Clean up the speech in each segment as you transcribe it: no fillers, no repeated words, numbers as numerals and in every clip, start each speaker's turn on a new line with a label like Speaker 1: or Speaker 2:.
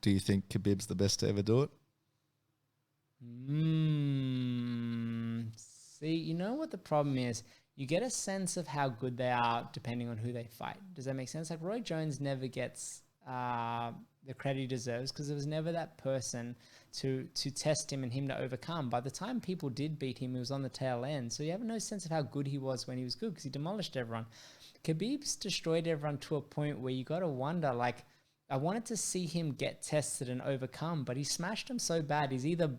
Speaker 1: do you think Khabib's the best to ever do it?
Speaker 2: See, you know what the problem is? You get a sense of how good they are depending on who they fight. Does that make sense? Like Roy Jones never gets the credit he deserves because there was never that person to test him and him to overcome. By the time people did beat him, he was on the tail end. So you have no sense of how good he was when he was good because he demolished everyone. Khabib's destroyed everyone to a point where you got to wonder, like, I wanted to see him get tested and overcome, but he smashed him so bad. He's either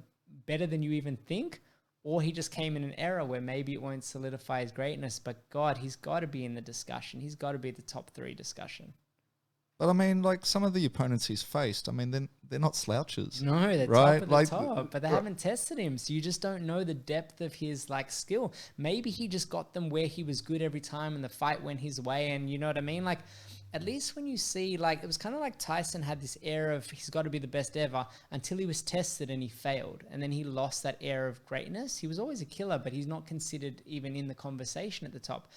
Speaker 2: better than you even think, or he just came in an era where maybe it won't solidify his greatness. But God, he's got to be in the discussion. He's got to be the top 3 discussion.
Speaker 1: But I mean, like some of the opponents he's faced, I mean, they're not slouches.
Speaker 2: No, they're
Speaker 1: right?
Speaker 2: top of the top, but they haven't tested him. So you just don't know the depth of his like skill. Maybe he just got them where he was good every time and the fight went his way. And you know what I mean? Like, at least when you see, like, it was kind of like Tyson had this air of he's got to be the best ever until he was tested and he failed. And then he lost that air of greatness. He was always a killer, but he's not considered even in the conversation at the top.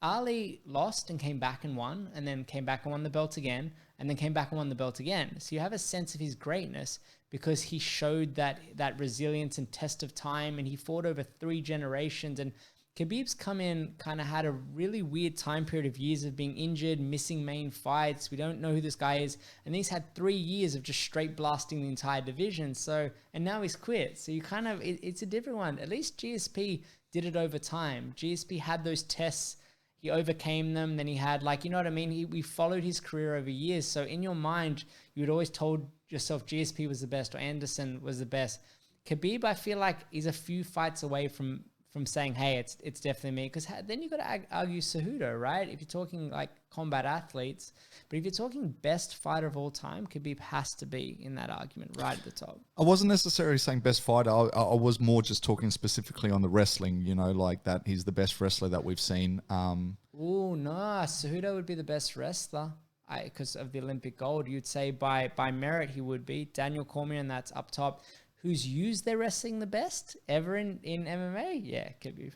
Speaker 2: Ali lost and came back and won, and then came back and won the belt again, and then came back and won the belt again. So you have a sense of his greatness because he showed that resilience and test of time, and he fought over 3 generations. And Khabib's come in, kind of had a really weird time period of years of being injured, missing main fights. We don't know who this guy is. And he's had 3 years of just straight blasting the entire division. So, and now he's quit. So you kind of, it's a different one. At least GSP did it over time. GSP had those tests. He overcame them. Then he had, like, you know what I mean? We followed his career over years. So in your mind, you had always told yourself GSP was the best or Anderson was the best. Khabib, I feel like, is a few fights away from saying, hey, it's definitely me. Because then you got to argue Cejudo, right? If you're talking like combat athletes. But if you're talking best fighter of all time, Khabib has to be in that argument right at the top.
Speaker 1: I wasn't necessarily saying best fighter. I was more just talking specifically on the wrestling, you know, like that he's the best wrestler that we've seen.
Speaker 2: Oh, no. Cejudo would be the best wrestler because of the Olympic gold. You'd say by merit he would be. Daniel Cormier, and that's up top. Who's used their wrestling the best ever in MMA? Yeah, Khabib.